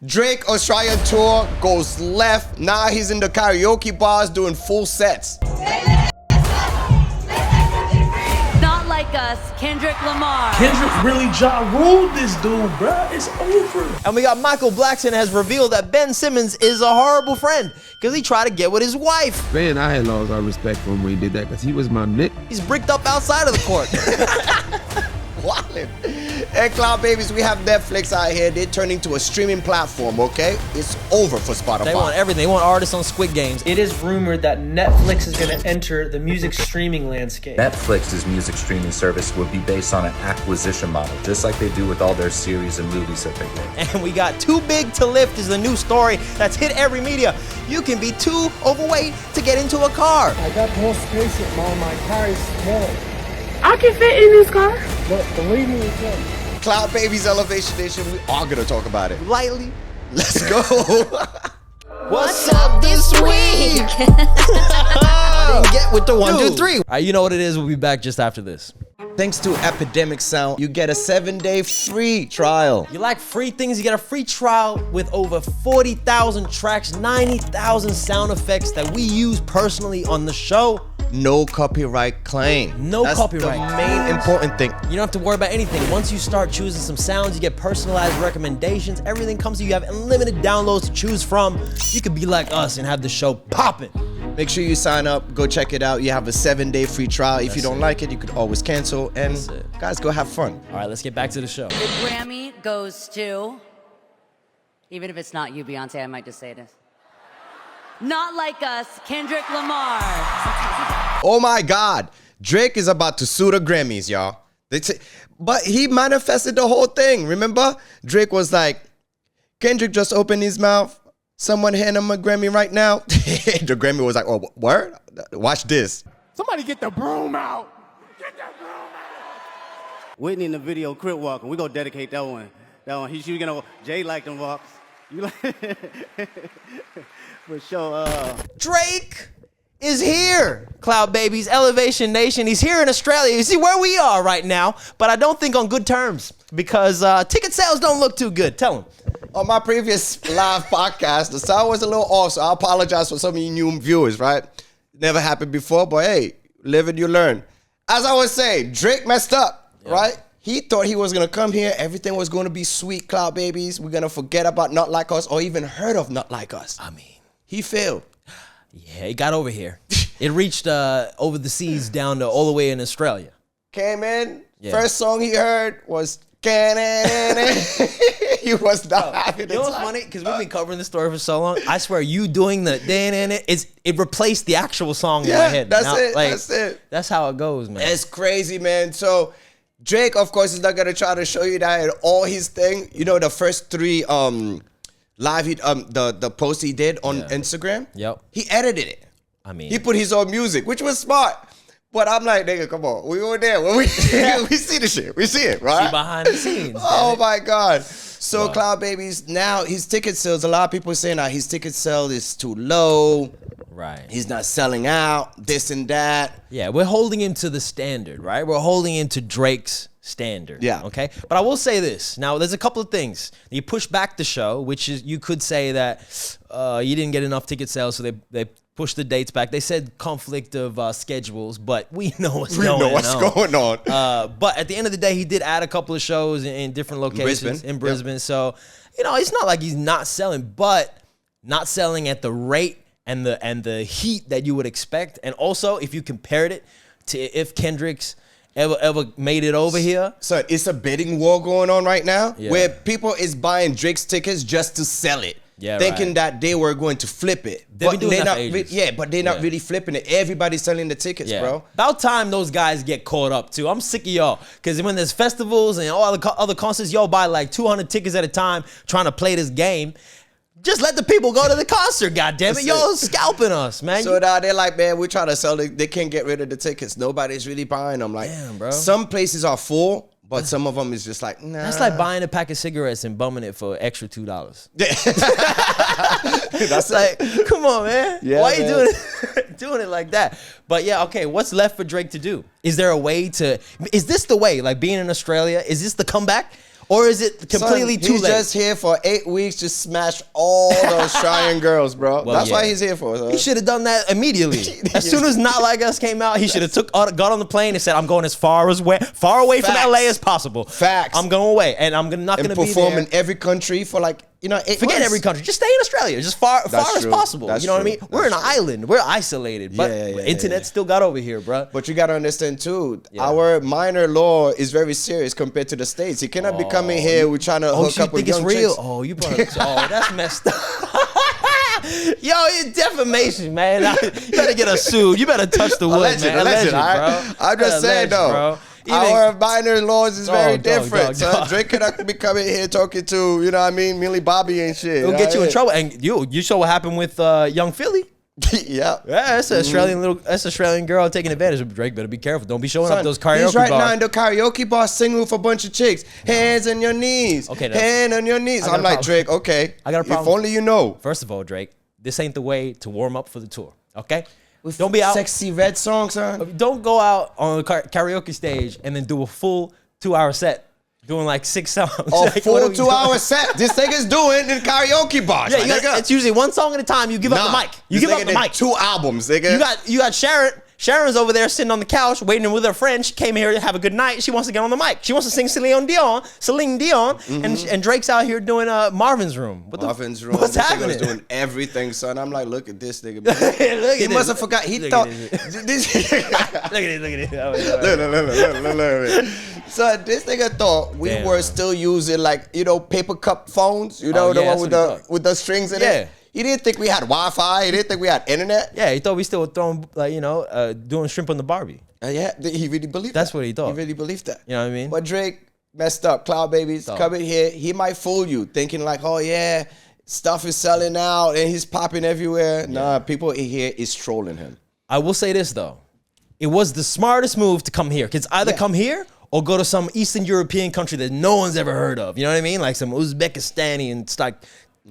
Drake Australian tour goes left. Now he's in the karaoke bars doing full sets. Not like us, Kendrick Lamar. Kendrick really ruled this dude, bruh. It's over. And we got Michael Blackson has revealed that Ben Simmons is a horrible friend because he tried to get with his wife. Man, I had lost all respect for him when he did that because he was my nick. He's bricked up outside of the court. Wildin'. And Cloud Babies, we have Netflix out here. They're turning to a streaming platform, okay? It's over for Spotify. They want everything. They want artists on Squid Games. It is rumored that Netflix is going to enter the music streaming landscape. Netflix's music streaming service would be based on an acquisition model, just like they do with all their series and movies that they make. And we got Too Big to Lift is the new story that's hit every media. You can be too overweight to get into a car. I got more space in my car is small. I can fit in this car. But believe me, it's not. Cloud Babies Elevation Nation, we are gonna talk about it. Lightly. Let's go. What's up this week? I didn't get with the 1, 2, 3. All right, you know what it is. We'll be back just after this. Thanks to Epidemic Sound, you get a 7-day free trial. You like free things? You get a free trial with over 40,000 tracks, 90,000 sound effects that we use personally on the show. No copyright claim. That's copyright. The main important thing. You don't have to worry about anything. Once you start choosing some sounds, you get personalized recommendations. Everything comes to you. You have unlimited downloads to choose from. You could be like us and have the show popping. Make sure you sign up. Go check it out. You have a 7-day free trial. If you don't like it, you could always cancel. And guys, go have fun. All right, let's get back to the show. The Grammy goes to, even if it's not you, Beyonce, I might just say this. Not like us, Kendrick Lamar. Oh my God. Drake is about to sue the Grammys, y'all. But he manifested the whole thing. Remember? Drake was like, Kendrick just opened his mouth. Someone hand him a Grammy right now. The Grammy was like, oh, word? Watch this. Somebody get the broom out. Get that broom out. Whitney in the video, Crip Walking. We're going to dedicate that one. She's going to, Jay liked them walks. You like for sure. Drake is here. Cloud Babies, Elevation Nation. He's here in Australia. You see where we are right now, but I don't think on good terms because ticket sales don't look too good. Tell him. On my previous live podcast, the sound was a little off, so I apologize for some of you new viewers, right? Never happened before, but hey, live and you learn. As I was saying, Drake messed up, right? He thought he was going to come here. Everything was going to be sweet, Cloud Babies. We're going to forget about Not Like Us or even heard of Not Like Us. I mean, he failed. Yeah, it got over here. It reached over the seas down to all the way in Australia. Came in. Yeah. First song he heard was he was not happy. You know what's funny? Because we've been covering this story for so long. I swear, you doing the it replaced the actual song in my head. That's it. That's how it goes, man. It's crazy, man. So Drake, of course, is not gonna try to show you that in all his thing. You know, the first 3 live the post he did on Instagram. Yep. He edited it. I mean, he put his own music, which was smart. But I'm like, nigga, come on. We were there. We see the shit. We see it, right? See behind the scenes. Oh, my God. So, wow. Cloud Babies, now his ticket sales, a lot of people are saying that his ticket sale is too low. Right. He's not selling out, this and that. Yeah, we're holding him to the standard, right? We're holding him to Drake's standard. Yeah. Okay? But I will say this. Now, there's a couple of things. You push back the show, which is, you could say that you didn't get enough ticket sales, so they pushed the dates back. They said conflict of schedules, but we know what's going on. But at the end of the day, he did add a couple of shows in different locations in Brisbane. Yep. So, you know, it's not like he's not selling, but not selling at the rate and the heat that you would expect. And also, if you compared it to if Kendrick's ever made it over here. So it's a bidding war going on right now where people is buying Drake's tickets just to sell it. Yeah, thinking that they were going to flip it. They've been doing that for ages. But they're not really flipping it. Everybody's selling the tickets, bro. About time those guys get caught up, too. I'm sick of y'all. Because when there's festivals and all other concerts, y'all buy like 200 tickets at a time trying to play this game. Just let the people go to the concert, goddammit. Y'all scalping us, man. So now they're like, man, we're trying to sell it. They can't get rid of the tickets. Nobody's really buying them. Like, damn, bro. Some places are full. But some of them is just like, nah. That's like buying a pack of cigarettes and bumming it for extra $2. That's like, come on, man. Yeah, why are you doing it like that? But yeah, okay, what's left for Drake to do? Is there a way to, is this the way, like being in Australia, is this the comeback? Or is it completely too he's late? He's just here for 8 weeks to smash all the Australian girls, bro. Well, That's yeah. why he's here for. Son. He should have done that immediately. As soon as Not Like Us came out, he should have got on the plane and said, "I'm going as far away from LA as possible. Facts. I'm going away, and I'm not going to be perform there." in every country for like 8 Forget months. every country. Just stay in Australia. Just far as true. possible. That's you know what I true. mean? We're an island. We're isolated. But internet still got over here, bro. But you gotta understand too, our minor law is very serious compared to the States. He cannot be coming here. We're trying to hook so you up with think it's young real? chicks. Oh, you brought it. Oh, that's messed up. Yo, it's defamation, man. You better get us sued. You better touch the wood, Alleged, man. alleged, Bro. I'm just saying though. Bro. Our minor laws is very Dog, different. dog. So Drake cannot be coming here talking to, you know what I mean, Millie Bobby and shit. It'll get you in trouble. And you saw what happened with Young Philly. Yeah. Yeah, that's an Australian girl taking advantage of Drake. Better be careful. Don't be showing up those karaoke He's right bars. now in the karaoke bar singing with a bunch of chicks. Hands on your knees. Okay, hand on your knees. I got I'm a like, problem. Drake, okay. I got a problem. If only you know. First of all, Drake, this ain't the way to warm up for the tour. Okay? Don't be out. Sexy red song, son. Don't go out on the karaoke stage and then do a full 2-hour set doing like 6 songs. A Like, full what are we 2-hour doing? set. This nigga's doing in karaoke bars. Yeah, my nigga. it's usually one song at a time. You give up the mic. You give up the mic. 2 albums, nigga. You got Sharon. Sharon's over there sitting on the couch waiting with her friend. She came here to have a good night. She wants to get on the mic. She wants to sing Celine Dion, and Drake's out here doing Marvin's Room. Marvin's Room. What's This nigga happening? was doing everything, son. I'm like, look at this nigga. Man. Look He at must this. have forgot. He Look thought at this. Look at it. Look. So this nigga thought we Damn, were man. still using like paper cup phones. You know Oh, the yeah, one that's with the strings in Yeah. it. He didn't think we had Wi-Fi. He didn't think we had internet. Yeah, he thought we still were throwing doing shrimp on the Barbie. Yeah, he really believed That's that. what he thought. He really believed that. You know what I mean? But Drake messed up. Cloud Babies coming here. He might fool you thinking like, oh yeah, stuff is selling out and he's popping everywhere. Nah, people here is trolling him. I will say this though, it was the smartest move to come here. Cause either come here or go to some Eastern European country that no one's ever heard of. You know what I mean? Like some Uzbekistani and like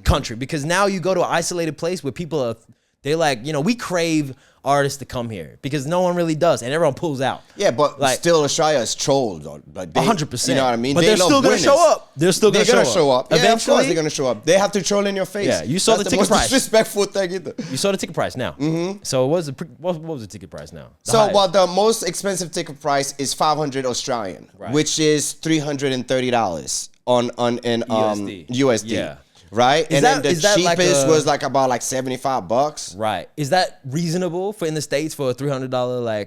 country. Because now you go to an isolated place where people are, they're like, we crave artists to come here because no one really does, and everyone pulls out. Yeah, but Like- still Australia is trolled. Like 100%. You know what I mean? But they're love still gonna winners. show up. They're still gonna show up. Yeah, of course Eventually- they're gonna show up. They have to troll in your face. Yeah, you saw That's the ticket most price. disrespectful thing either. You saw the ticket price now. Mm-hmm. So what was the ticket price now? The So highest. while the most expensive ticket price is 500 Australian, Right. which is $330 on USD. Yeah. Right? Is And then is the that like cheapest a- was like about like $75. Right. Is that reasonable for in the States for a $300,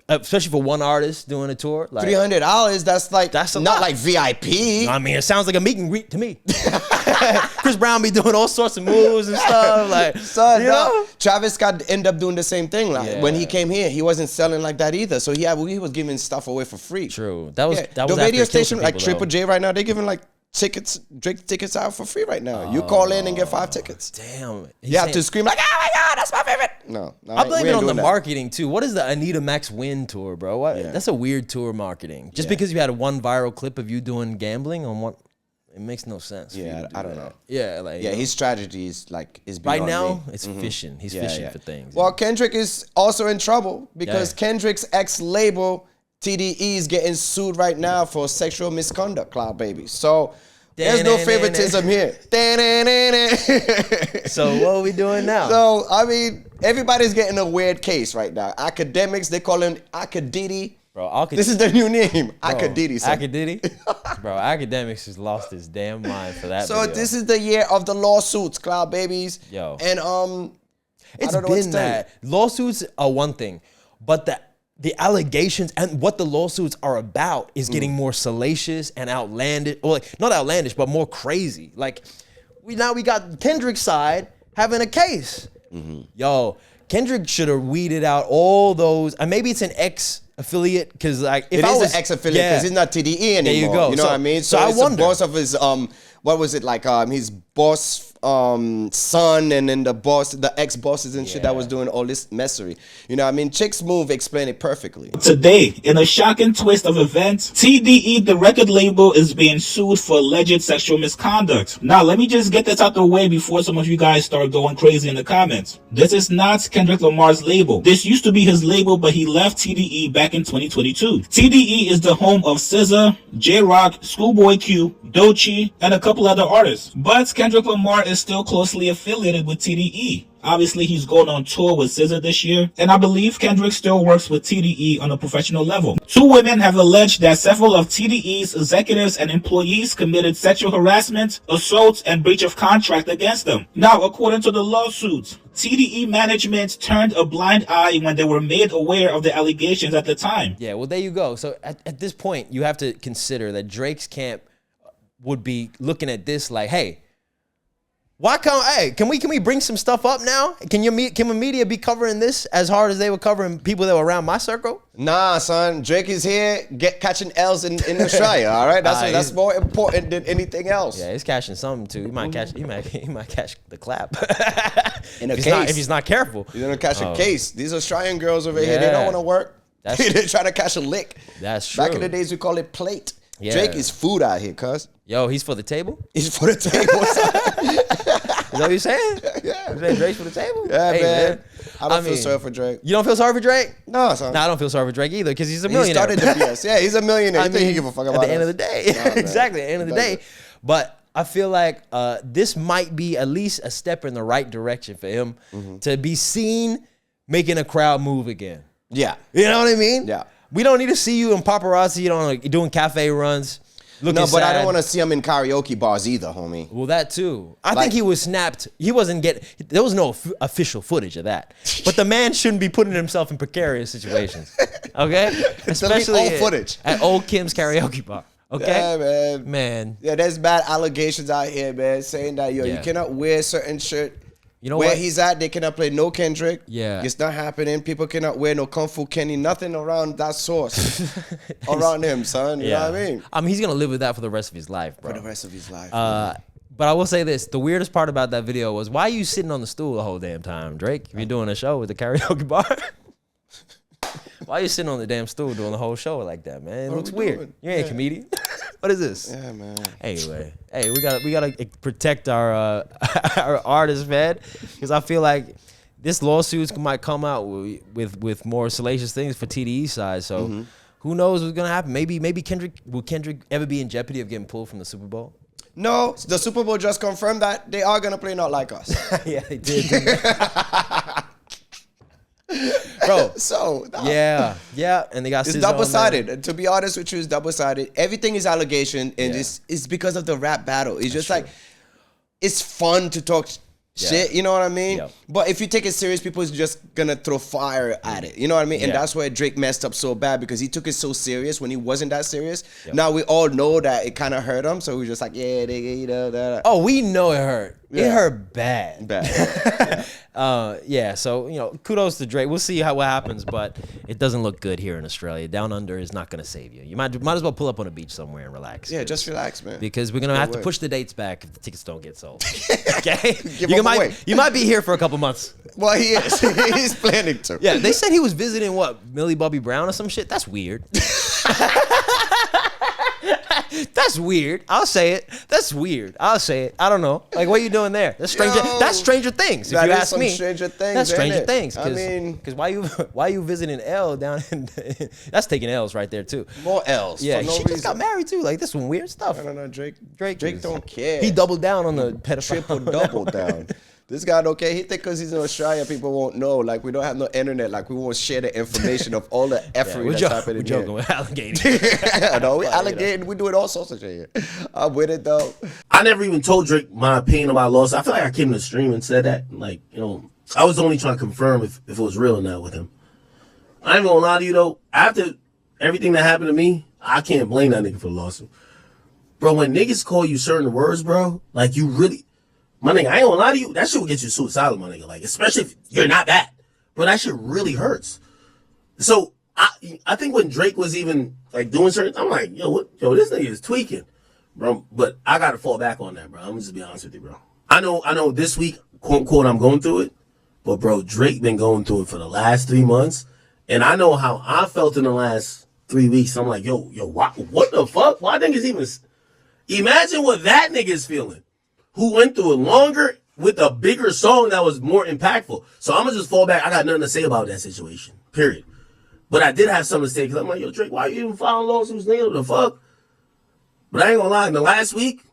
especially for one artist doing a tour? Like, $300, that's a not lot. like VIP. I mean, it sounds like a meet and greet to me. Chris Brown be doing all sorts of moves and stuff. Like, Son, you know? Travis Scott ended up doing the same thing. Like Yeah. when he came here, he wasn't selling like that either. So he was giving stuff away for free. True. That was Yeah. that The was after radio it killed some station like people, Triple though. J right now, they're giving like Drake tickets out for free right now. You call in and get 5 tickets. Damn. You have to scream like, oh my God, that's my favorite. No, I blame we it ain't on the doing that. marketing too. What is the Anita Max Win Tour, bro? What? Yeah. That's a weird tour marketing. Just Yeah. because you had one viral clip of you doing gambling on one, it makes no sense. for you Yeah, to do I don't that. know. Yeah, like Yeah, his strategy is right beyond now me. it's fishing. He's Yeah, fishing yeah. for things. Well, Kendrick is also in trouble because Yeah. Kendrick's ex-label TDE is getting sued right now for sexual misconduct, Cloud Baby. So there's no favoritism here. So what are we doing now? So, I mean, everybody's getting a weird case right now. Academics, they call him Acadidi. Bro, This is the new name, Acadidi. son. Acadidi? Bro, Academics has lost his damn mind for that So video. this is the year of the lawsuits, Cloud Babies. Yo. And It's I don't know what to been tell you. that. Lawsuits are one thing, but the allegations and what the lawsuits are about is getting more salacious and outlandish, or like, not outlandish, but more crazy. Like we got Kendrick's side having a case. Yo, Kendrick should have weeded out all those, and maybe it's an ex-affiliate because like if It I is was an ex-affiliate because it's not TDE anymore. There you go. You know So- what I mean? so I it's wonder. the boss of his what was it like? His boss son, and then the ex-bosses and shit that was doing all this messery. You know what I mean? Chick's Move explained it perfectly. Today, in a shocking twist of events, TDE, the record label, is being sued for alleged sexual misconduct. Now, let me just get this out the way before some of you guys start going crazy in the comments. This is not Kendrick Lamar's label. This used to be his label, but he left TDE back in 2022. TDE is the home of SZA, J-Rock, Schoolboy Q, Doechii, and a couple other artists. But Kendrick Lamar is still closely affiliated with TDE. Obviously, he's going on tour with SZA this year, and I believe Kendrick still works with TDE on a professional level. Two women have alleged that several of TDE's executives and employees committed sexual harassment, assault, and breach of contract against them. Now, according to the lawsuits, TDE management turned a blind eye when they were made aware of the allegations at the time. Yeah, well, there you go. So at this point, you have to consider that Drake's camp would be looking at this like, hey, why can't, hey, can we bring some stuff up now? Can the media be covering this as hard as they were covering people that were around my circle? Nah, son. Drake is here catching L's in Australia, all right? That's more important than anything else. Yeah, he's catching something too. He might catch the clap. In a if case. If he's not careful. He's gonna catch a case. These Australian girls over here, they don't want to work. They're trying to catch a lick. That's true. Back in the days, we call it plate. Yeah. Drake is food out here, cuz. Yo, he's for the table? He's for the table, son. Is that what you're saying? Yeah. You saying Drake's for the table? Yeah, hey, man. I don't feel sorry for Drake. You don't feel sorry for Drake? No, son. Nah, I don't feel sorry for Drake either because he's a millionaire. He started the BS. Yeah, he's a millionaire. I think he give a fuck about at the end us? of the day. Nah, exactly, at the end of the day. But I feel like this might be at least a step in the right direction for him to be seen making a crowd move again. Yeah. You know what I mean? Yeah. We don't need to see you in paparazzi doing cafe runs. No, but sad. I don't want to see him in karaoke bars either, homie. Well, that too. I think he was snapped. He wasn't there was no official footage of that. But the man shouldn't be putting himself in precarious situations. Okay? Especially old footage. At Old Kim's karaoke bar. Okay? Yeah, Man. Yeah, there's bad allegations out here, man, saying that, you cannot wear certain shit. You know where what? he's at, they cannot play no Kendrick. Yeah. It's not happening. People cannot wear no Kung Fu Kenny, nothing around that source. around him, son. You know what I mean? He's going to live with that for the rest of his life, bro. For the rest of his life. But I will say this. The weirdest part about that video was, why are you sitting on the stool the whole damn time, Drake? If you're doing a show with the karaoke bar. Why are you sitting on the damn stool doing the whole show like that, man? It looks weird. You ain't a comedian. What is this? Yeah, man. Anyway, hey, we gotta protect our our artists, man, because I feel like this lawsuits might come out with more salacious things for TDE's side. So who knows what's gonna happen? Maybe will Kendrick ever be in jeopardy of getting pulled from the Super Bowl? No, the Super Bowl just confirmed that they are gonna play Not Like Us. Yeah, they did. Bro, so yeah, and they got it's double-sided. To be honest with you, it's double-sided. Everything is allegation, and it's because of the rap battle. It's just like it's fun to talk shit. You know what I mean? Yep. But if you take it serious, people is just gonna throw fire at it. You know what I mean? And that's where Drake messed up so bad because he took it so serious when he wasn't that serious. Yep. Now we all know that it kind of hurt him, so we're just like, yeah, you know that. Oh, we know it hurt. Yeah. It hurt bad. Bad. So, kudos to Drake. We'll see what happens, but it doesn't look good here in Australia. Down under is not going to save you. You might as well pull up on a beach somewhere and relax. Yeah, just relax, man. Because we're going to have to push the dates back if the tickets don't get sold. Okay? away. You might be here for a couple months. Well, he is. He's planning to. Yeah, they said he was visiting, Millie Bobby Brown or some shit? That's weird. That's weird. I'll say it. That's weird. I'll say it. I don't know. Like, what are you doing there? That's Stranger Things. If you ask me, Stranger Things. That's Stranger Things. I mean, because why you visiting L down in? That's taking L's right there too. More L's. Yeah, for no she reason. just got married too. Like, this some weird stuff. I don't know, Drake Drake don't care. He doubled down on the pedophile. Triple double down. This guy don't care. He think because he's in Australia, people won't know. Like, we don't have no internet. Like, we won't share the information of all the efforting that's happening here. We're joking with alligating. No, we alligating. We doing all sorts of shit here. I'm with it, though. I never even told Drake my opinion about loss. I feel like I came to the stream and said that. Like, I was only trying to confirm if it was real or not with him. I ain't gonna lie to you, though. After everything that happened to me, I can't blame that nigga for the lawsuit. Bro, when niggas call you certain words, bro, like, you really... My nigga, I ain't gonna lie to you. That shit will get you suicidal, my nigga. Like, especially if you're not that. But that shit really hurts. So, I think when Drake was even, like, doing certain... I'm like, yo, this nigga is tweaking. bro. But I got to fall back on that, bro. I'm just be honest with you, bro. I know this week, quote unquote, I'm going through it. But, bro, Drake been going through it for the last 3 months. And I know how I felt in the last 3 weeks. I'm like, yo, what the fuck? Why niggas even... Imagine what that nigga's feeling. Who went through it longer with a bigger song that was more impactful. So I'm going to just fall back. I got nothing to say about that situation. Period. But I did have something to say because I'm like, yo, Drake, why you even filing lawsuits? Nigga, what the fuck? But I ain't going to lie. In the last week...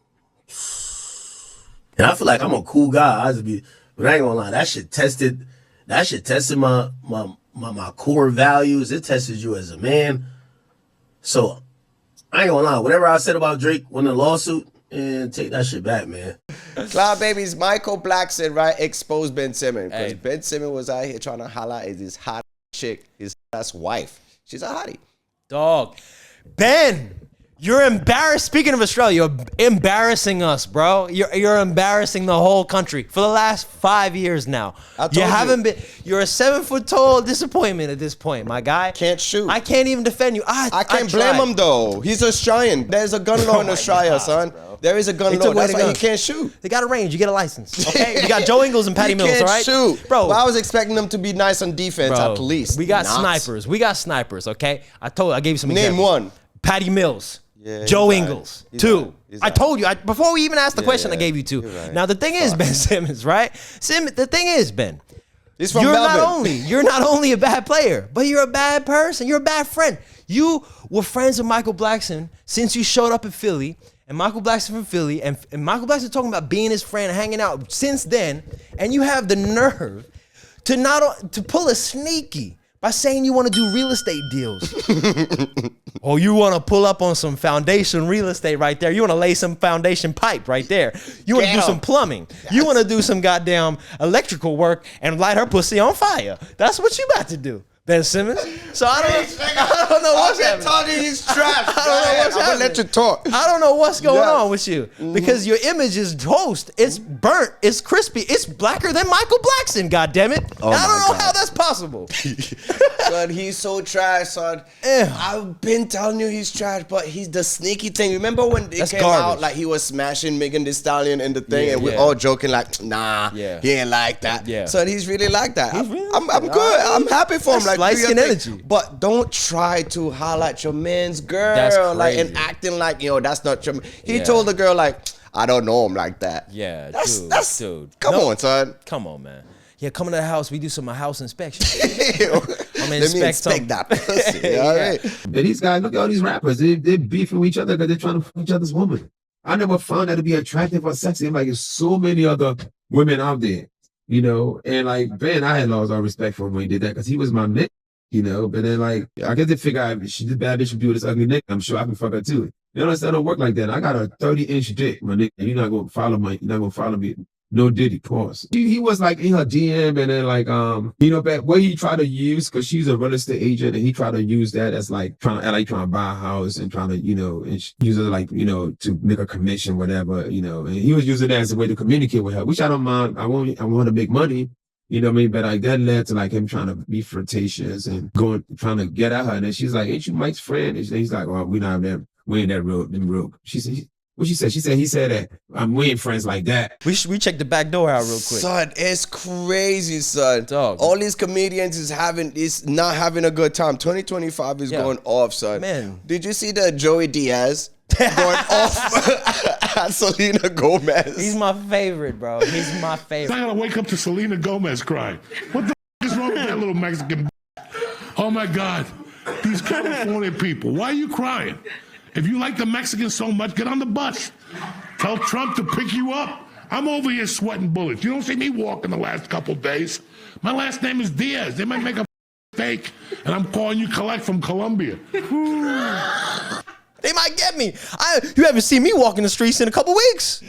And I feel like I'm a cool guy. But I ain't gonna lie, that shit tested my core values. It tested you as a man. So I ain't gonna lie, whatever I said about Drake winning the lawsuit, and take that shit back, man. Cloud Babies, Michael Blackson, right, exposed Ben Simmons. Because Hey. Ben Simmons was out here trying to highlight his hot chick, his ass wife. She's a hottie. Dog. Ben, you're embarrassed. Speaking of Australia, you're embarrassing us, bro. You're embarrassing the whole country for the last 5 years now. You haven't been. You're a 7 foot tall disappointment at this point, my guy. Can't shoot. I can't even defend you. I can't blame him though. He's Australian. There's a gun law in Australia, son. Bro. There is a gun law. That's why he can't shoot. They got a range. You get a license. Okay. You got Joe Ingles and Patty Mills. All right, shoot, bro. But I was expecting them to be nice on defense at least. We got snipers. We got snipers. Okay. I gave you some. Name examples. one. Patty Mills. Yeah, Joe Ingles. Two. I told you. Before we even asked the question, I gave you two. Right. Now the thing is, Ben Simmons, right? The thing is, Ben, he's from you're Melbourne. you're not only a bad player, but you're a bad person. You're a bad friend. You were friends with Michael Blackson since you showed up in Philly, and Michael Blackson from Philly, and Michael Blackson talking about being his friend, hanging out since then, and you have the nerve to pull a sneaky by saying you want to do real estate deals. Oh, you want to pull up on some foundation real estate right there. You want to lay some foundation pipe right there. You want to do some plumbing. You want to do some goddamn electrical work and light her pussy on fire. That's what you about to do, Ben Simmons. So I don't know what's happening. Talking, he's trash. I'm gonna let you talk. I don't know what's going on with you because your image is toast. It's burnt. It's crispy. It's blacker than Michael Blackson. God damn it! Oh I don't know how that's possible. Son, he's so trash, son. I've been telling you he's trash, but he's the sneaky thing. Remember when it came out like he was smashing Megan Thee Stallion in the thing, and we're all joking like, nah, he ain't like that. Yeah. So he's really like that. I'm good. I'm happy for him. Like light skin energy. But don't try to highlight your man's girl, That's like and crazy. acting like that's not your. He told the girl like, I don't know him like that. Yeah, dude. Come on, son. Come on, man. Yeah, come to the house. We do some house inspection. Let me inspect that pussy. All right. But these guys, look at all these rappers. They're beefing with each other because they're trying to fuck each other's woman. I never found that to be attractive or sexy. I'm like, there's so many other women out there, And like Ben, I had lost all respect for him when he did that because he was my nigga, But then like, I guess they figure out if she's a bad bitch would be with this ugly nigga. I'm sure I can fuck her too. That don't work like that. I got a 30-inch dick, my nigga. You're not gonna follow me. No Diddy, pause. He was like in her DM and then like, but what he tried to use, cause she's a real estate agent and he tried to use that as like trying to buy a house and trying to, and use it like, to make a commission, whatever, and he was using that as a way to communicate with her, which I don't mind. I want to make money, But like that led to like him trying to be flirtatious and trying to get at her. And then she's like, ain't you Mike's friend? And he's like, well, we ain't that real. She said, what she said? He said that we ain't friends like that. We check the back door out real quick. Son, it's crazy, son. Dog. All these comedians is not having a good time. 2025 is going off, son. Man. Did you see the Joey Diaz going off at Selena Gomez? He's my favorite, bro. He's my favorite. I gotta wake up to Selena Gomez crying. What the is wrong with that little Mexican? Oh my God, these California people. Why are you crying? If you like the Mexicans so much, get on the bus. Tell Trump to pick you up. I'm over here sweating bullets. You don't see me walking the last couple days. My last name is Diaz. They might make a fake, and I'm calling you Collect from Colombia. They might get me. You haven't seen me walking the streets in a couple weeks.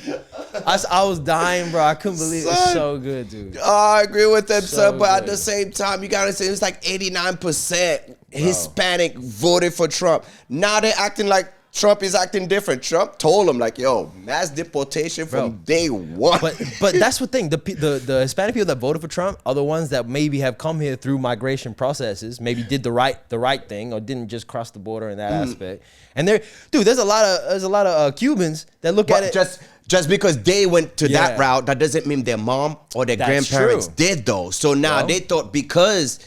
I was dying, bro. I couldn't believe it. It's so good, dude. I agree with them, son. But at the same time, you gotta say it's like 89% Hispanic voted for Trump. Now they're acting like Trump is acting different. Trump told him like, yo, mass deportation from day one. But that's the thing. The Hispanic people that voted for Trump are the ones that maybe have come here through migration processes, maybe did the right thing, or didn't just cross the border in that aspect. And there's a lot of Cubans that look at it. Just because they went to that route, that doesn't mean their mom or their grandparents did though. So now they thought because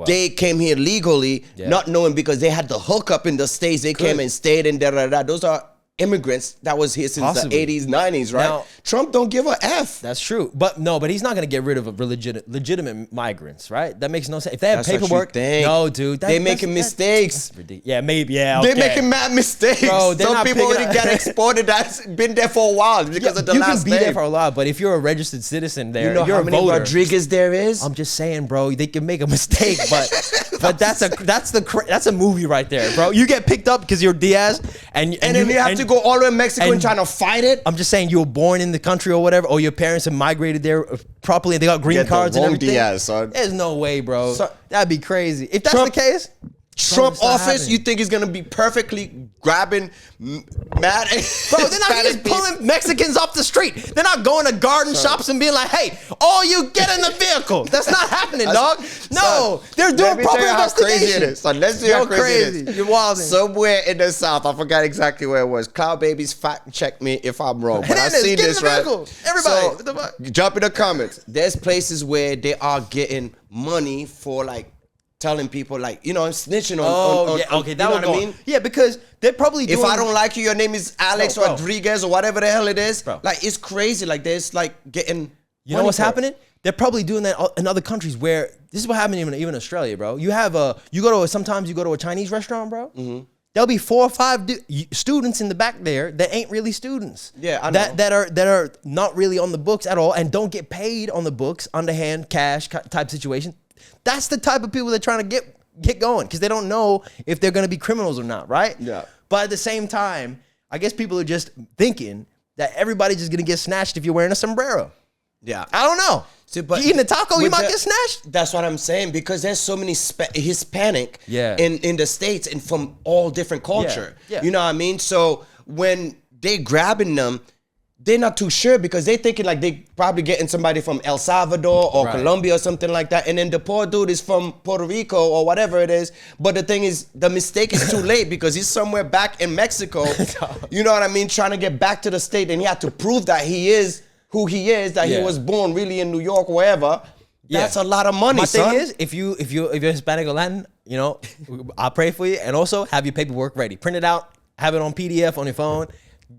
they came here legally, not knowing because they had the hookup in the States, they came and stayed in da. Those are immigrants that was here since the 80s, 90s, right? Now, Trump don't give a F. That's true. But he's not going to get rid of legitimate migrants, right? That makes no sense. If they have paperwork, no, dude. They're making mistakes. Yeah, maybe, yeah, okay. They're making mad mistakes. Bro, some people already get exported that's been there for a while because of the last name. You can be there for a while, but if you're a registered citizen there, you're how a many voter. Rodriguez there is? I'm just saying, bro, they can make a mistake, but that's a movie right there, bro. You get picked up because you're Diaz, and then you have to go all the way to Mexico and trying to fight it. I'm just saying you were born in the country or whatever, or your parents have migrated there properly and they got green cards and everything. Diaz, son. There's no way, bro. That'd be crazy. If that's the case, Trump office, you think is gonna be perfectly grabbing mad? Bro, they're not just pulling Mexicans off the street. They're not going to garden shops and being like, "Hey, all you get in the vehicle." That's not happening, dog. No, they're doing proper investigation. Crazy it is. So let's see how crazy it is. You're wilding. Somewhere in the South, I forgot exactly where it was. Cloud Babies, fact check me if I'm wrong. But I've seen this, right? Everybody, so, jump in the comments. There's places where they are getting money for like telling people like, snitching on okay, that you know what I mean? Yeah, because they're probably doing... If I don't like you, your name is Alex Rodriguez or whatever the hell it is. Bro. Like, it's crazy. Like, there's like getting... You know what's happening? They're probably doing that in other countries where... This is what happened even Australia, bro. Sometimes you go to a Chinese restaurant, bro. Mm-hmm. There'll be 4 or 5 students in the back there that ain't really students. Yeah, I know. That are not really on the books at all and don't get paid on the books, underhand, cash type situation. That's the type of people they're trying to get going because they don't know if they're going to be criminals or not, right? Yeah. But at the same time, I guess people are just thinking that everybody's just going to get snatched if you're wearing a sombrero. Yeah. I don't know. See, but you eating a taco, you might get snatched. That's what I'm saying because there's so many Hispanic in the States and from all different culture. Yeah. You know what I mean? So when they grabbing them, they're not too sure because they thinking like they probably getting somebody from El Salvador or Colombia or something like that. And then the poor dude is from Puerto Rico or whatever it is. But the thing is, the mistake is too late because he's somewhere back in Mexico. You know what I mean? Trying to get back to the state and he had to prove that he is who he is, that he was born really in New York or wherever. That's a lot of money, son. My thing is, if you're Hispanic or Latin, I pray for you. And also have your paperwork ready. Print it out, have it on PDF on your phone.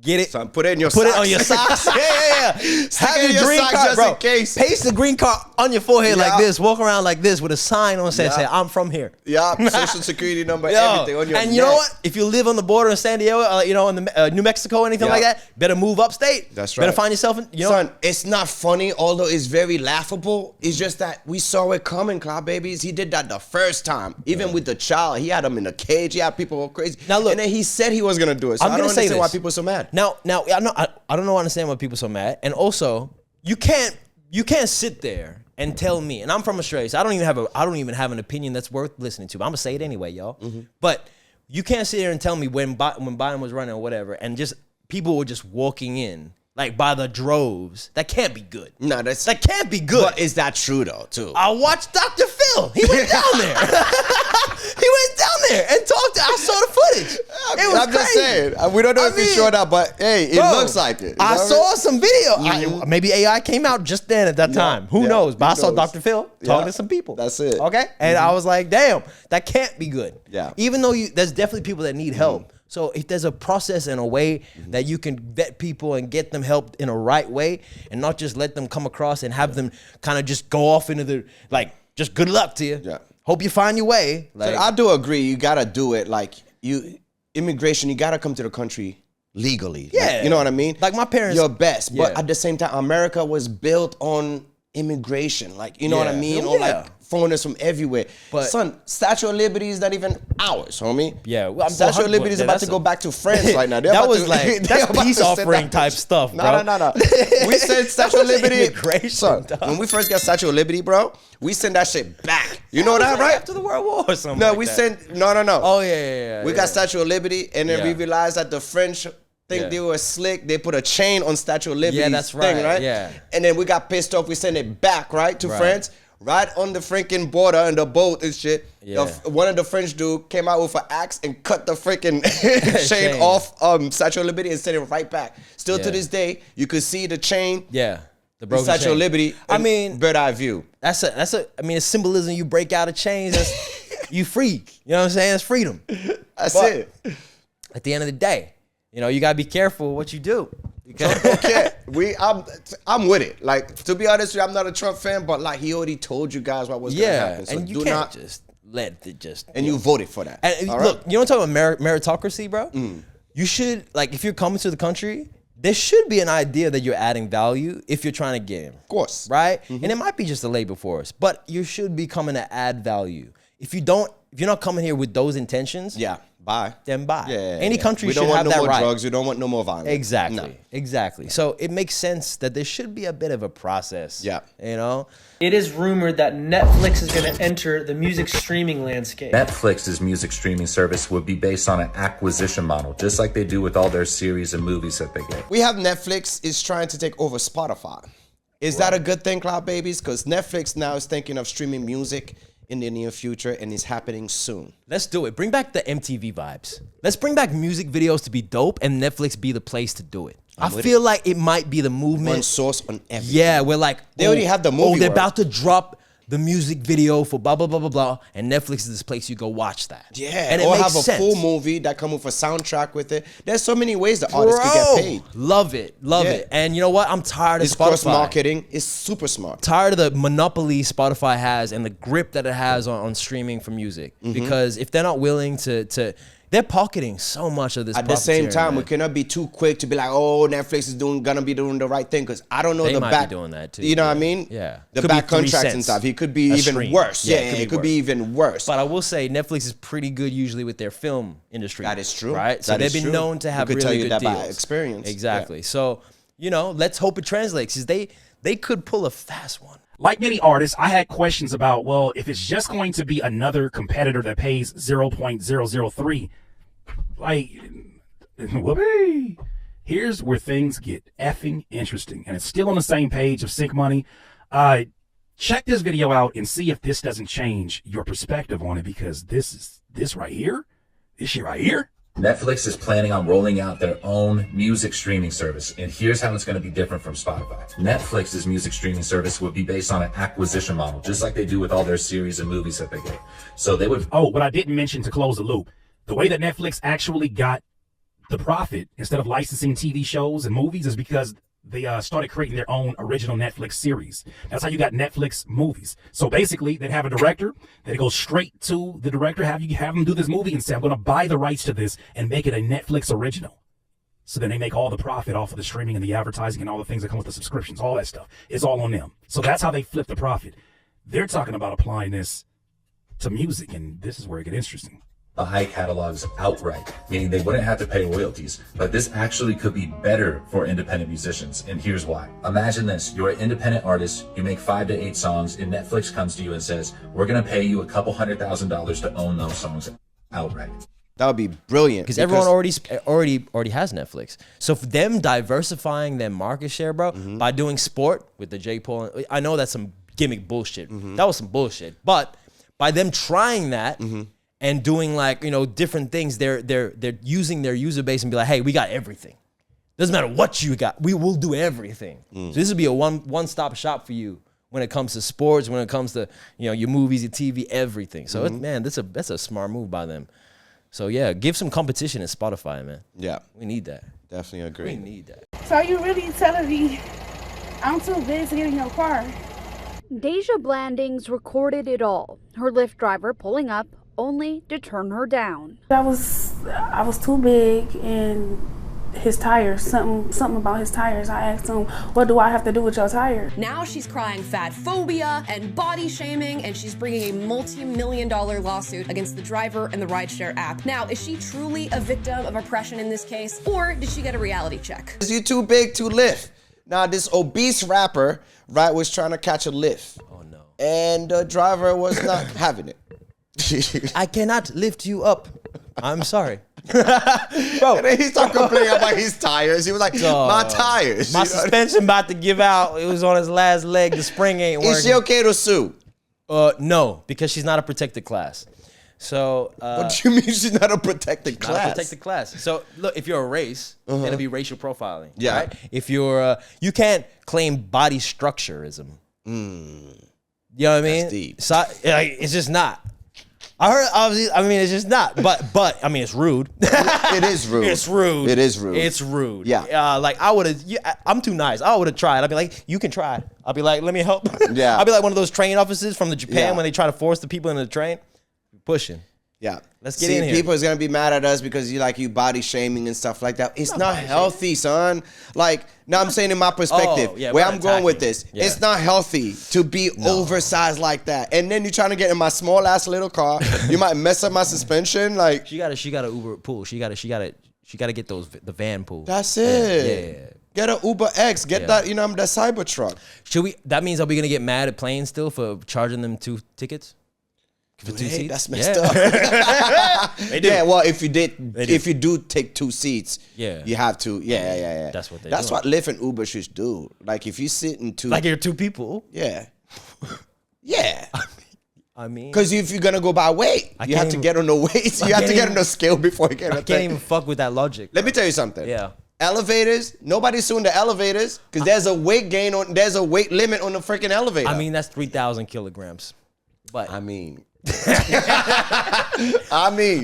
Get it. Son, put it in your socks. Put it on your socks. Yeah. Have your green card, just bro. In case. Paste the green card on your forehead like this. Walk around like this with a sign on saying, I'm from here. Yeah, social security number, everything on your And you know what? If you live on the border in San Diego, in the, New Mexico or anything like that, better move upstate. That's right. Better find yourself in, Son, it's not funny, although it's very laughable. It's just that we saw it coming, Cloud Babies. He did that the first time. Even with the child, he had him in a cage. He had people go crazy. Now look, and then he said he was going to do it. So I don't understand why people are so mad. Now, I don't understand why people are so mad. And also, you can't sit there and tell me, and I'm from Australia, so I don't even have an opinion that's worth listening to. But I'm gonna say it anyway, y'all. Mm-hmm. But you can't sit there and tell me when Biden was running or whatever, and just people were just walking in like by the droves. That can't be good. No, that can't be good. But is that true though? Too. I watched Dr. Phil. He went down there. He went down there and talked. I saw the footage. It was I'm crazy. just saying. We don't know if he's sure or not, but hey, it looks like it. I saw some video. Maybe AI came out just then at that time. Who knows? But I saw Dr. Phil talking to some people. That's it. Okay? And I was like, damn, that can't be good. Yeah. Even though there's definitely people that need help. So if there's a process and a way that you can vet people and get them help in a right way and not just let them come across and have them kind of just go off into the, just good luck to you. Yeah. Hope you find your way. So I do agree. You got to do it. Immigration, you got to come to the country legally. Yeah. You know what I mean? Like my parents. Your best. But at the same time, America was built on immigration, like, you know what I Yeah. mean? Oh, Or yeah. like foreigners from everywhere. But- son, Statue of Liberty is not even ours, homie. Yeah, well, Statue of Liberty is about to go back to France right now. They're about to- they're that's about peace to send offering that type bitch. stuff, bro. No. We sent Statue of was Liberty. immigration, Son, dog. when we first got Statue of Liberty, bro, we sent that shit back. You know that, right? After the World War or something. No, like we that. sent no. Oh yeah. We got Statue of Liberty, and then we Yeah. realized that the French think Yeah. they were slick. They put a chain on Statue of Liberty. Yeah, that's thing, right, right? yeah. And then we got pissed off. We sent it back, right, to Right. France, right on the freaking border and the boat and shit. Yeah. One of the French dude came out with an axe and cut the freaking chain Chain. off Statue of Liberty and sent it right back. Still to Yeah. this day, you could see the chain. Yeah. The The broken Statue of chain. Liberty. I mean, bird eye view. That's a. I mean, it's symbolism. You break out of chains. That's, you free. You know what I'm saying? It's freedom. That's But it. At the end of the day, you know, you gotta be careful what you do. Okay, I'm with it. Like, to be honest with you, I'm not a Trump fan, but like he already told you guys what was gonna Yeah, happen. So and you do can't not just let it just. and you voted for that. And all look, right? you want to talk about meritocracy, bro? You should, like, if you're coming to the country, there should be an idea that you're adding value if you're trying to get in. Of course. Right? And it might be just a labor force, but you should be coming to add value. If you're not coming here with those intentions, Yeah, bye. then bye. Yeah, Any country we should don't want have no that more right. drugs. We don't want no more violence. Exactly. No. Exactly. So it makes sense that there should be a bit of a process. Yeah. You know? It is rumored that Netflix is going to enter the music streaming landscape. Netflix's music streaming service would be based on an acquisition model, just like they do with all their series and movies that they get. We have Netflix is trying to take over Spotify. Is that a good thing, Cloud Babies? Because Netflix now is thinking of streaming music in the near future, and it's happening soon. Let's do it. Bring back the MTV vibes. Let's bring back music videos to be dope and Netflix be the place to do it. I feel like it might be the movement. One source on everything. Yeah, we're like, They already have the movie Oh, they're world. about to drop the music video for blah, blah, blah, blah, blah. And Netflix is this place you go watch that. Yeah, and it or makes have a sense. full movie that come with a soundtrack with it. There's so many ways the artists could get paid. Love it. Love Yeah. it. And you know what? I'm tired of It's Spotify. cross marketing. It's super smart. Tired of the monopoly Spotify has and the grip that it has on streaming for music. Mm-hmm. Because if they're not willing to they're pocketing so much of this. At the same profiteering, time, man. we cannot be too quick to be like, "Oh, Netflix is gonna be doing the right thing," because I don't know They the might back. be doing that too. You know what I yeah. mean? Yeah. The Could be back 3 contracts and cents stuff. He could be a even stream. worse. Yeah, it it could be even worse. But I will say Netflix is pretty good usually with their film industry. That is true. Right? So That they've is been true. known to have We could really tell you good that by deals. experience. Exactly. So, you know, let's hope it translates. 'Cause they could pull a fast one. Like many artists, I had questions about, well, if it's just going to be another competitor that pays 0.003, like, whoopee. Here's where things get effing interesting. And it's still on the same page of Sync Money. Check this video out and see if this doesn't change your perspective on it, because this shit right here, Netflix is planning on rolling out their own music streaming service, and here's how it's going to be different from Spotify. Netflix's music streaming service would be based on an acquisition model, just like they do with all their series and movies that they get. So they would... Oh, what I didn't mention to close the loop, the way that Netflix actually got the profit instead of licensing TV shows and movies is because they started creating their own original Netflix series. That's how you got Netflix movies. So basically, they'd have a director, they'd go straight to the director, have them do this movie and say, I'm going to buy the rights to this and make it a Netflix original. So then they make all the profit off of the streaming and the advertising and all the things that come with the subscriptions, all that stuff. It's all on them. So that's how they flip the profit. They're talking about applying this to music, and this is where it gets interesting. Buy catalogs outright, meaning they wouldn't have to pay royalties. But this actually could be better for independent musicians, and here's why. Imagine this, you're an independent artist, you make 5 to 8 songs, and Netflix comes to you and says, we're gonna pay you $200,000 to own those songs outright. That would be brilliant. Because everyone already has Netflix. So for them diversifying their market share, bro, by doing sport with the J. Paul, I know that's some gimmick bullshit. That was some bullshit. But by them trying that, and doing, like, you know, different things, they're using their user base and be like, hey, we got everything. Doesn't matter what you got, we will do everything. So this would be a one-stop shop for you when it comes to sports, when it comes to, you know, your movies, your TV, everything. So man, that's a smart move by them. So yeah, give some competition in Spotify, man. Yeah, we need that. Definitely agree. We need that. So are you really telling me I'm too big to get in your car? Deja Blandings recorded it all. Her Lyft driver pulling up only to turn her down. I was too big, and his tires, something about his tires. I asked him, what do I have to do with your tire? Now she's crying fat phobia and body shaming, and she's bringing a multi-million-dollar lawsuit against the driver and the rideshare app. Now, is she truly a victim of oppression in this case, or did she get a reality check? You too big to lift. Now, this obese rapper, right, was trying to catch a lift. Oh, no. And the driver was not having it. I cannot lift you up. I'm sorry. Bro, and then he started complaining about his tires. He was like, my tires. My suspension about to give out. It was on his last leg. The spring ain't working. Is she okay to sue? No, because she's not a protected class. So what do you mean she's not a protected class? Not a protected class. So look, if you're a race, it'll be racial profiling. Yeah. Right? If you're you can't claim body structurism. You know what I mean? That's deep. So, it's just not. I heard, obviously, I mean, it's just not. But I mean, it's rude. It is rude. It's rude. It is rude. It's rude. Yeah. Like I would have. I'm too nice. I would have tried. I'd be like, you can try. I'll be like, let me help. Yeah. I'll be like one of those train officers from the Japan Yeah. when they try to force the people into the train. Pushing. Yeah. Let's get in here. People is gonna be mad at us because you body shaming and stuff like that. It's not healthy, son. Like, now I'm saying in my perspective, where I'm going with this, it's not healthy to be oversized like that. And then you're trying to get in my small ass little car. You might mess up my suspension. Like, she got a Uber pool. She got to get the van pool. That's it. Yeah. Get an Uber X. Get that, that Cybertruck. That means are we gonna get mad at planes still for charging them 2 tickets? For 2 seats? That's messed up. They do. Yeah, well, if you do take 2 seats, Yeah. you have to. Yeah. That's what they That's do. what Lyft and Uber should do. Like, if you sit in 2, Like you're 2 people. yeah, yeah. I mean, Because if you're gonna go by weight, you have to get on the weight. You have to get on the scale before you get on the I can't thing. even fuck with that logic. Let me tell you something. Yeah. Elevators, nobody's suing the elevators because there's a weight limit on the freaking elevator. I mean, that's 3,000 kilograms. But I mean,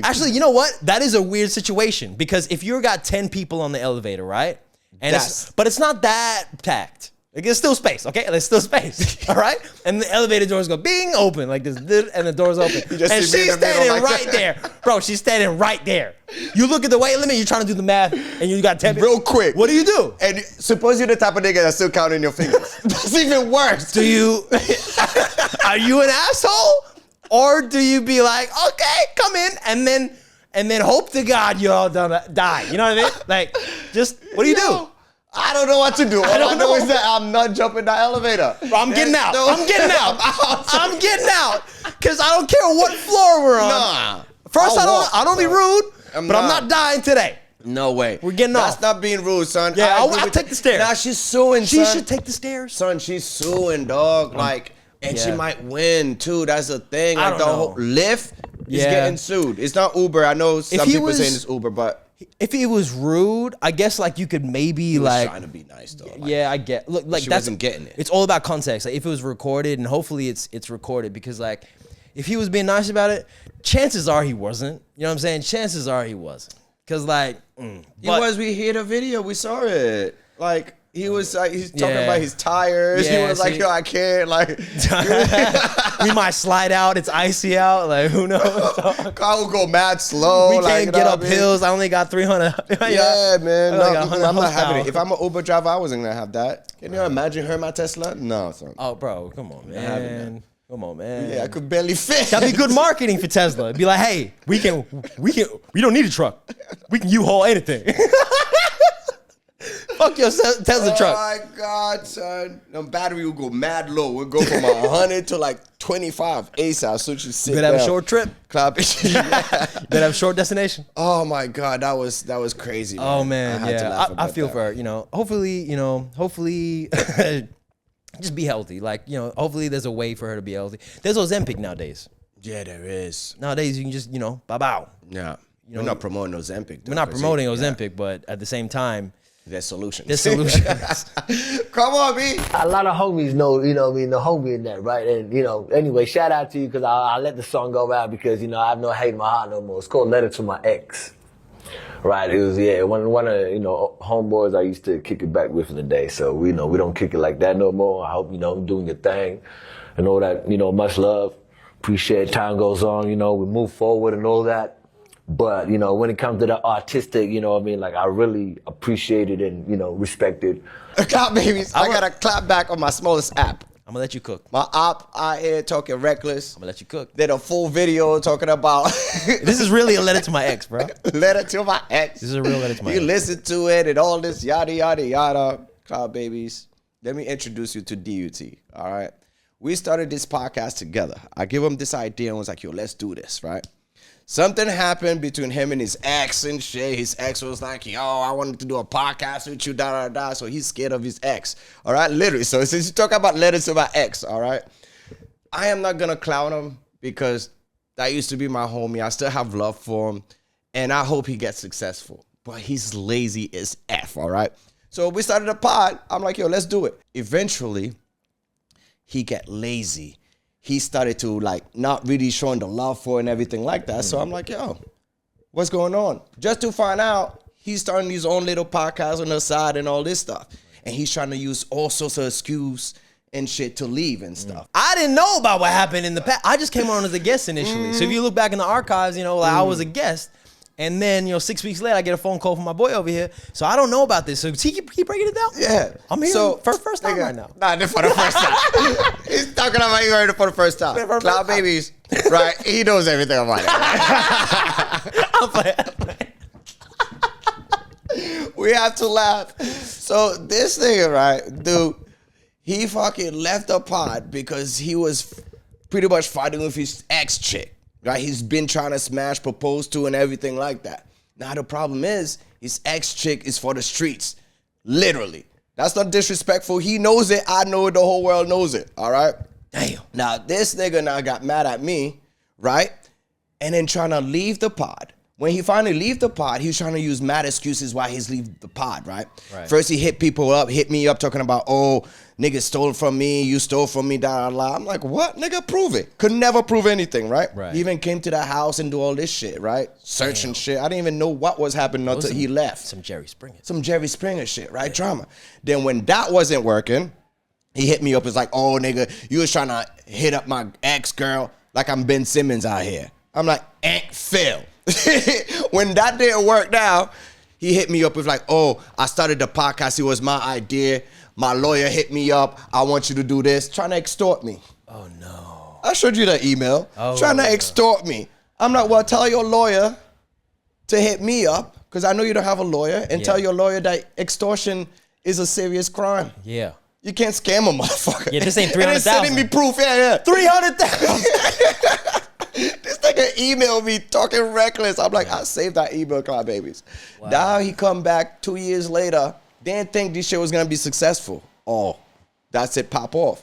actually, you know what? That is a weird situation because if you got 10 people on the elevator, right? And but it's not that packed. Like, there's still space, okay? There's still space, all right? And the elevator doors go bing, open, like this, and the doors open. And she's standing right there. Bro, she's standing right there. You look at the weight limit, you're trying to do the math, and you got 10 real quick. What do you do? And suppose you're the type of nigga that's still counting your fingers. That's even worse. Do you, are you an asshole? Or do you be like, okay, come in, and then hope to God you all die. You know what I mean? Like, just, what do you do? I don't know what to do. All I know is that I'm not jumping the elevator. Bro, I'm getting out. I'm getting out. I'm getting out. Because I don't care what floor we're on. Nah. First, I don't be rude, but I'm not dying today. No way. We're getting off. That's not being rude, son. Yeah, I'll take the stairs. Nah, she's suing, She son. should take the stairs. Son, she's suing, dog. Like, and she might win, too. That's the thing. I Like, don't the know. whole Lyft is getting sued. It's not Uber. I know some people saying it's Uber, but if he was rude, I guess like you could maybe he was like trying to be nice, though. Like, yeah, I get. Look, like she that's wasn't getting it. It's all about context. Like if it was recorded, and hopefully it's recorded because like if he was being nice about it, chances are he wasn't. You know what I'm saying? Chances are he wasn't. Cause like he was. We heard a video. We saw it. Like he was like he's talking about his tires. Yeah, he was like, yo, I can't. Like we might slide out. It's icy out. Like who knows? Car will go mad slow. We like, can't you get know up what I mean? hills. I only got 300. Yeah, man. I No, got 100 I'm not having horsepower. it. If I'm an Uber driver, I wasn't gonna have that. Can you imagine her in my Tesla? No, son. Oh, bro, come on, man. Come on, man. Yeah, I could barely fit. That'd be good marketing for Tesla. It'd be like, hey, we don't need a truck. We can U-Haul anything. Fuck your Tesla truck. Oh my God, son. The battery will go mad low. We'll go from 100 to like 25 ASAP. So you sit You better have a down. short trip. Clap. You better have a short destination. Oh my God, that was crazy. Man. Oh man, I had to laugh I about feel that. for her. Hopefully, just be healthy. Like hopefully there's a way for her to be healthy. There's Ozempic nowadays. Yeah, there is. Nowadays you can just bow. Yeah, we're not promoting Ozempic. We're not promoting Ozempic, but at the same time, there's solutions. There's solutions. Come on, B. A lot of homies know, the homie in that, right? And, anyway, shout out to you because I let the song go out because, I have no hate in my heart no more. It's called Letter to My Ex. Right? It was, one of, homeboys I used to kick it back with in the day. So, we don't kick it like that no more. I hope, doing your thing and all that, much love. Appreciate time goes on, we move forward and all that. But, you know, when it comes to the artistic, you know what I mean? Like, I really appreciate it and, you know, respect it. Clap babies. I gotta clap back on my smallest app. I'm gonna let you cook. My op out here talking reckless. I'm gonna let you cook. Did a full video talking about. This is really a letter to my ex, bro. Letter to my ex. This is a real letter to my You ex. listen to it and all this yada yada yada. Cloud babies. Let me introduce you to DUT. All right. We started this podcast together. I give him this idea and was like, yo, let's do this, right? Something happened between him and his ex and shit. His ex was like, yo, I wanted to do a podcast with you, da, da, da. So he's scared of his ex. All right, literally. So since you talk about letters to my ex, all right, I am not going to clown him because that used to be my homie. I still have love for him. And I hope he gets successful. But he's lazy as F, all right? So we started a pod. I'm like, yo, let's do it. Eventually, he get lazy. He started to like not really showing the love for it and everything like that. So I'm like, yo, what's going on? Just to find out, he's starting his own little podcast on the side and all this stuff. And he's trying to use all sorts of excuses and shit to leave and stuff. I didn't know about what happened in the past. I just came on as a guest initially. So if you look back in the archives, you know, like I was a guest. And then, you know, 6 weeks later, I get a phone call from my boy over here. So I don't know about this. So he keep breaking it down? Yeah. I'm here for the first time right now. Nah, for the first time. He's talking about you heard it for the first time. Cloud babies, right? He knows everything about it. I'm playing. We have to laugh. So this nigga, right, dude, he fucking left the pod because he was pretty much fighting with his ex-chick. Right, he's been trying to smash, propose to, and everything like that. Now the problem is, his ex-chick is for the streets, literally. That's not disrespectful. He knows it. I know it. The whole world knows it. All right. Damn. Now this nigga now got mad at me, right? And then trying to leave the pod. When he finally leave the pod, he was trying to use mad excuses why he's leave the pod, right? First he hit me up talking about, oh, nigga stole from me, you stole from me, da da da. I'm like, what? Nigga, prove it. Could never prove anything, right? He even came to the house and do all this shit, right? Searching shit. I didn't even know what was happening until he left. Some Jerry Springer. Some Jerry Springer shit, right? Yeah. Drama. Then when that wasn't working, he hit me up. It's like, oh, nigga, you was trying to hit up my ex-girl like I'm Ben Simmons out here. I'm like, Phil. When that didn't work now, he hit me up with like, oh, I started the podcast. It was my idea. My lawyer hit me up. I want you to do this. Trying to extort me. Oh, no. I showed you the email. Trying to extort me. I'm like, well, tell your lawyer to hit me up because I know you don't have a lawyer and tell your lawyer that extortion is a serious crime. Yeah. You can't scam a motherfucker. Yeah, this ain't 300,000. And then sending me proof. Yeah. 300,000. This nigga emailed me talking reckless. I'm like, I saved that email, Cloud Babies. Wow. Now he come back 2 years later. Didn't think this shit was gonna be successful. Oh, that's it, pop off.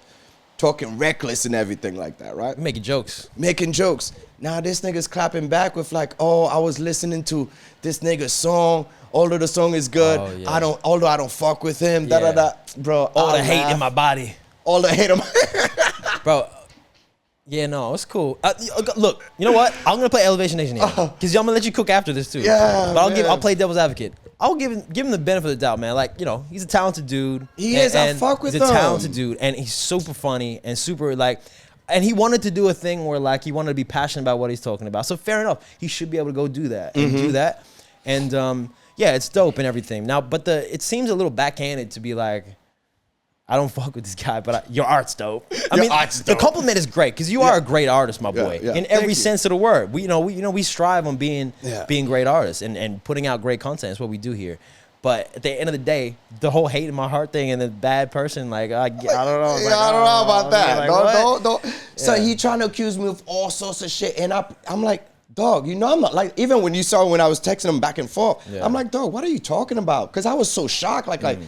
Talking reckless and everything like that, right? Making jokes. Making jokes. Now this nigga's clapping back with like, oh, I was listening to this nigga's song. Although the song is good, although I don't fuck with him, da da da. Bro, all the hate in my body. All the hate in my bro. Yeah, no, it's cool. Look, you know what? I'm gonna play Elevation Nation here because I'm gonna let you cook after this too. Yeah, but I'll play devil's advocate. I'll give him the benefit of the doubt, man. Like, you know, he's a talented dude. He is. I fuck with him. He's a talented dude, and he's super funny and super like. And he wanted to do a thing where like he wanted to be passionate about what he's talking about. So fair enough, he should be able to go do that and do that. And yeah, it's dope and everything. Now, but it seems a little backhanded to be like, I don't fuck with this guy, but your art's dope. I mean, the compliment is great because you are a great artist, my boy, in every sense of the word. We strive on being great artists and putting out great content. That's what we do here. But at the end of the day, the whole hate in my heart thing and the bad person, like I don't know. I don't know about that. Don't. So he trying to accuse me of all sorts of shit, and I'm like, dog, you know I'm not like. Even when you saw when I was texting him back and forth, I'm like, dog, what are you talking about? Because I was so shocked, like.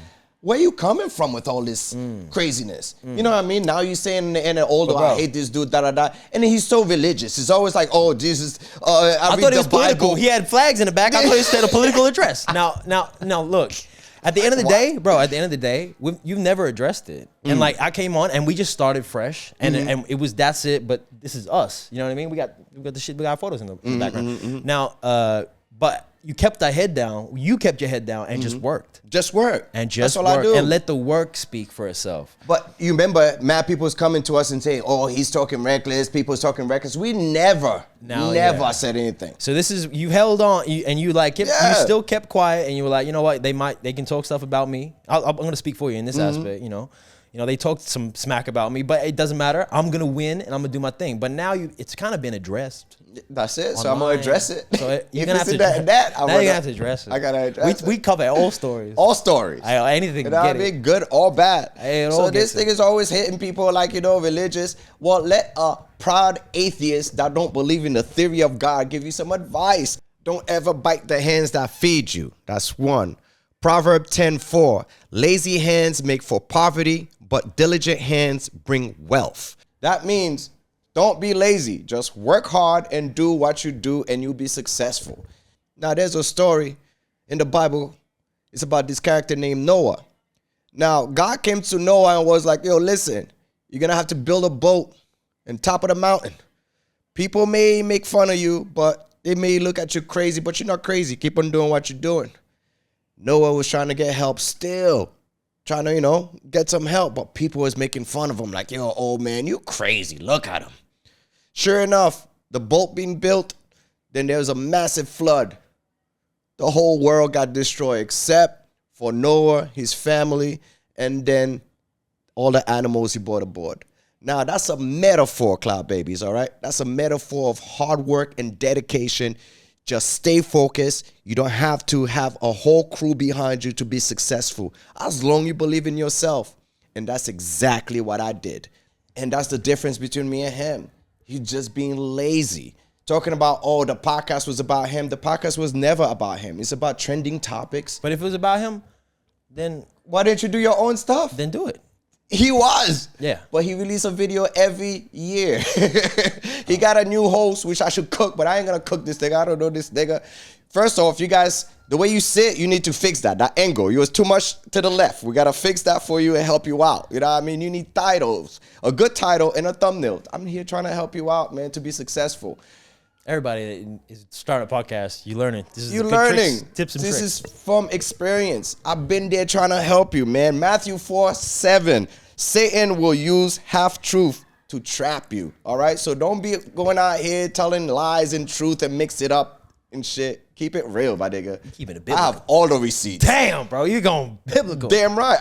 Where you coming from with all this craziness? You know what I mean? Now you saying in an older, I hate this dude, da da da. And then he's so religious. It's always like, oh, Jesus. I thought it was political. He had flags in the back. I thought he said a political address. Now, look. At the end of the day, bro. At the end of the day, you've never addressed it. And like I came on and we just started fresh, and it was that's it. But this is us. You know what I mean? We got the shit. We got photos in the background. Now, but you kept that head down. You kept your head down and just worked. Just work. And just That's all work. I do. And let the work speak for itself. But you remember, mad people's coming to us and saying, "Oh, he's talking reckless. People's talking reckless." We never said anything. So this is, you held on, and you like you still kept quiet, and you were like, you know what, they can talk stuff about me. I'm gonna speak for you in this aspect, you know. They talked some smack about me, but it doesn't matter. I'm gonna win, and I'm gonna do my thing. But now it's kind of been addressed. That's it. So I'm gonna address it. So you're If gonna it's have to in that, now you're gonna have to address it. I gotta address it. We cover all stories. All stories. Anything. You know what I mean? Good or bad. It all So this gets thing is always hitting people like, religious. Well, let a proud atheist that don't believe in the theory of God give you some advice. Don't ever bite the hands that feed you. That's one. Proverb 10:4. Lazy hands make for poverty, but diligent hands bring wealth. That means don't be lazy. Just work hard and do what you do, and you'll be successful. Now, there's a story in the Bible. It's about this character named Noah. Now, God came to Noah and was like, yo, listen, you're going to have to build a boat on top of the mountain. People may make fun of you, but they may look at you crazy, but you're not crazy. Keep on doing what you're doing. Noah was trying to get help still. Trying to, get some help, but people was making fun of him like, yo, old man, you crazy. Look at him. Sure enough, the boat being built, then there was a massive flood. The whole world got destroyed except for Noah, his family, and then all the animals he brought aboard. Now, that's a metaphor, Cloud Babies, all right? That's a metaphor of hard work and dedication. Just stay focused. You don't have to have a whole crew behind you to be successful, as long as you believe in yourself. And that's exactly what I did. And that's the difference between me and him. He's just being lazy. Talking about, the podcast was about him. The podcast was never about him. It's about trending topics. But if it was about him, then why didn't you do your own stuff? Then do it. He was. Yeah. But he released a video every year. He got a new host, which I should cook, but I ain't going to cook this thing. I don't know this nigga. First off, you guys, the way you sit, you need to fix that. That angle. You was too much to the left. We got to fix that for you and help you out. You know what I mean? You need titles. A good title and a thumbnail. I'm here trying to help you out, man, to be successful. Everybody that is starting a podcast, you learning. This is you good learning. Tips and this tricks. Is from experience. I've been there trying to help you, man. Matthew 4:7. Satan will use half-truth to trap you, all right? So don't be going out here telling lies and truth and mix it up and shit. Keep it real, my nigga. Keep it a biblical. I have all the receipts. Damn, bro, you going biblical. Damn right.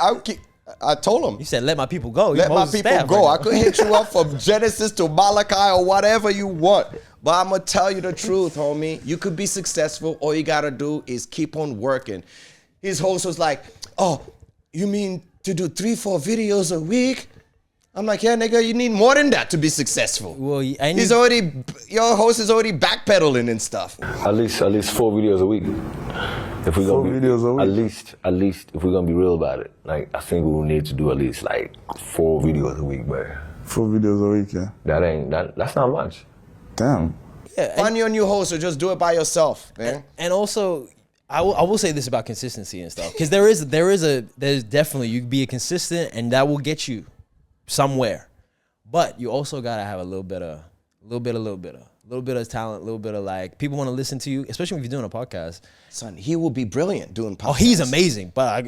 I told him. You said, let my people go. Let my people go. I could hit you up from Genesis to Malachi or whatever you want. But I'm going to tell you the truth, homie. You could be successful. All you got to do is keep on working. His host was like, oh, you mean to do 3-4 videos a week? I'm like, yeah, nigga, you need more than that to be successful. Well, your host is already backpedaling and stuff. At least 4 videos a week. If we're gonna at least if we're gonna be real about it, like I think we will need to do at least like 4 videos a week, man. 4 videos a week, yeah. That's not much. Damn. Yeah, find your new host or just do it by yourself, man. And also, I will say this about consistency and stuff, because there's definitely, you can be consistent and that will get you somewhere, but you also gotta have a little bit of talent, a little bit of like, people want to listen to you, especially when you're doing a podcast. Son, he will be brilliant doing podcasts. Oh, he's amazing, but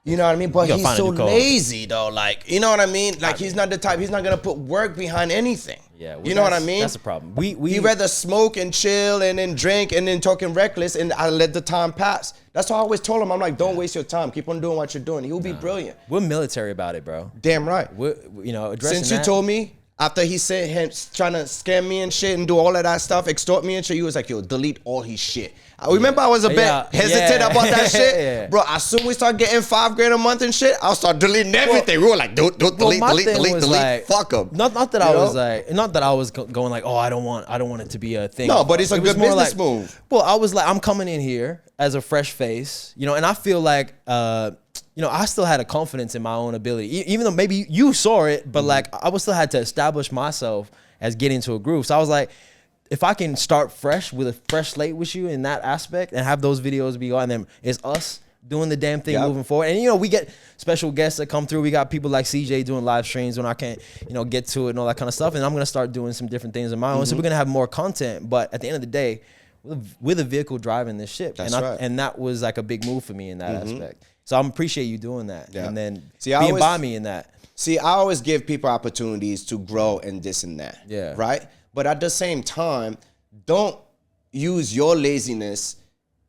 you know what I mean? But he's so lazy though, like, you know what I mean? Like, he's not the type, he's not gonna put work behind anything. Yeah, well, you know what I mean? That's the problem. He rather smoke and chill and then drink and then talking reckless, and I let the time pass. That's why I always told him, I'm like, don't waste your time. Keep on doing what you're doing. He'll be brilliant. We're military about it, bro. Damn right. We're, addressing Since you told me, after he said him trying to scam me and shit and do all of that stuff, extort me and shit, he was like, yo, delete all his shit. I remember I was a bit hesitant about that shit. Yeah. Bro, as soon as we start getting $5,000 a month and shit, I'll start deleting everything. We were like, delete. Like, fuck him. Not that I was going like, oh, I don't want it to be a thing. No, but it's a good business move. Well, I was like, I'm coming in here as a fresh face, and I feel like, I still had a confidence in my own ability, even though maybe you saw it, but like I still had to establish myself as getting into a groove. So I was like, if I can start fresh with a fresh slate with you in that aspect and have those videos be on, and then it's us doing the damn thing moving forward. And we get special guests that come through. We got people like CJ doing live streams when I can't, get to it and all that kind of stuff. And I'm gonna start doing some different things of my own. So we're gonna have more content. But at the end of the day, we're the vehicle driving this ship. That's and right. And that was like a big move for me in that aspect. So I appreciate you doing that. Yeah. And then See, being by me in that. See, I always give people opportunities to grow and this and that. Yeah. Right? But at the same time, don't use your laziness,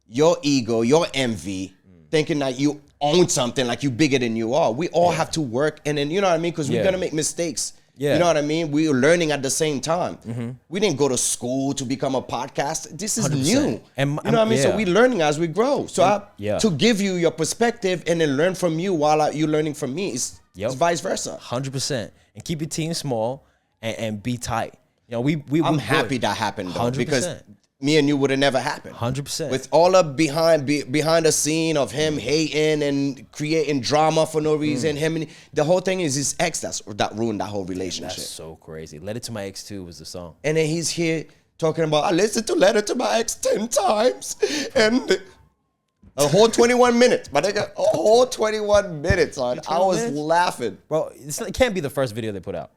your ego, your envy, thinking that you own something like you bigger than you are. We all have to work, and then, you know what I mean? Because we're going to make mistakes. Yeah. You know what I mean? We are learning at the same time. We didn't go to school to become a podcast. This is 100%. new. And you know what I mean? So we're learning as we grow. So to give you your perspective and then learn from you while you're learning from me, it's vice versa. 100%. And keep your team small and be tight. You know, I'm happy that happened though, 100%. because me and you would have never happened. 100%. With all the behind the scene of him hating and creating drama for no reason, the whole thing is his ex that ruined that whole relationship. That's so crazy. Letter to My Ex 2 was the song. And then he's here talking about, I listened to Letter to My Ex 10 times. And a whole 21 minutes. My nigga, a whole 21 minutes, son. I was laughing. Bro, it can't be the first video they put out.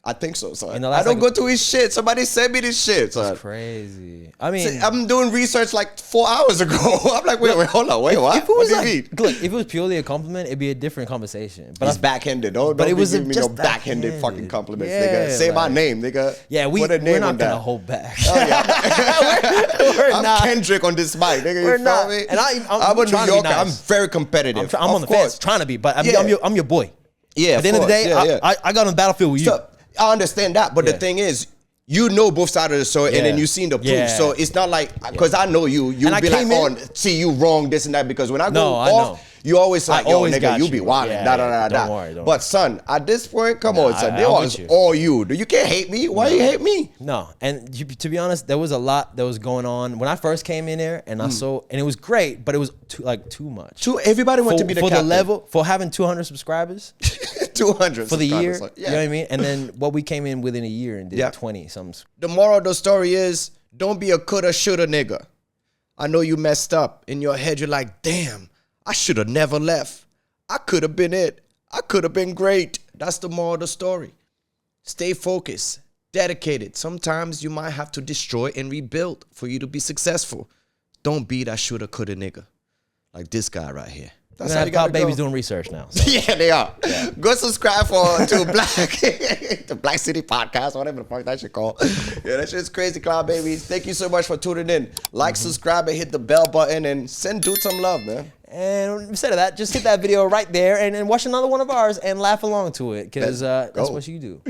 I think so, son. I I don't go to his shit. Somebody send me this shit, son. That's crazy. I mean, I'm doing research like 4 hours ago. I'm like, wait, hold on, wait, what? If it was What do you mean? look, if it was purely a compliment, it'd be a different conversation. But It's backhanded. Don't it was give me no just backhanded fucking compliments, Yeah, nigga. Say my like- name, nigga. Yeah, Put a name we're not on gonna that. hold back. Oh, yeah. We're I'm not. Kendrick on this mic, nigga. You We're feel not. me? And I'm a New trying to be Yorker. nice. I'm very competitive. I'm on the fence, trying to be, but I'm your boy. Yeah. At the end of the day, I got on the battlefield with you. So, I understand that, but the thing is, you know both sides of the story, and then Yeah. you seen the proof. Yeah. So it's not like, because I know you And I be like, came in- see you wrong, this and that. Because when I go No, I off, know. you always like, I yo, always nigga, got you be you. wilding, Yeah, da da da don't da. worry, don't But son, at this point, come on, son, they I'm was with you. all you. You can't hate me. Why you hate me? No, and to be honest, there was a lot that was going on when I first came in there, and I saw, and it was great, but it was too much. Everybody wanted to be the for captain. the level for having 200 subscribers 200 for the year. subscribers, You know what I mean? And then what we came in within a year and did 20 something. The moral of the story is, don't be a coulda, shoulda nigga. I know you messed up. In your head, you're like, damn, I should have never left. I could have been it. I could have been great. That's the moral of the story. Stay focused, dedicated. Sometimes you might have to destroy and rebuild for you to be successful. Don't be that shoulda, coulda nigga. Like this guy right here. That's how you Cloud gotta go. Babies doing research now. So. Yeah, they are. Go subscribe to the Black City Podcast, whatever the fuck that shit called. Yeah, that shit's crazy, Cloud Babies. Thank you so much for tuning in. Like, subscribe, and hit the bell button, and send dude some love, man. And instead of that, just hit that video right there and watch another one of ours and laugh along to it, because that's what you do.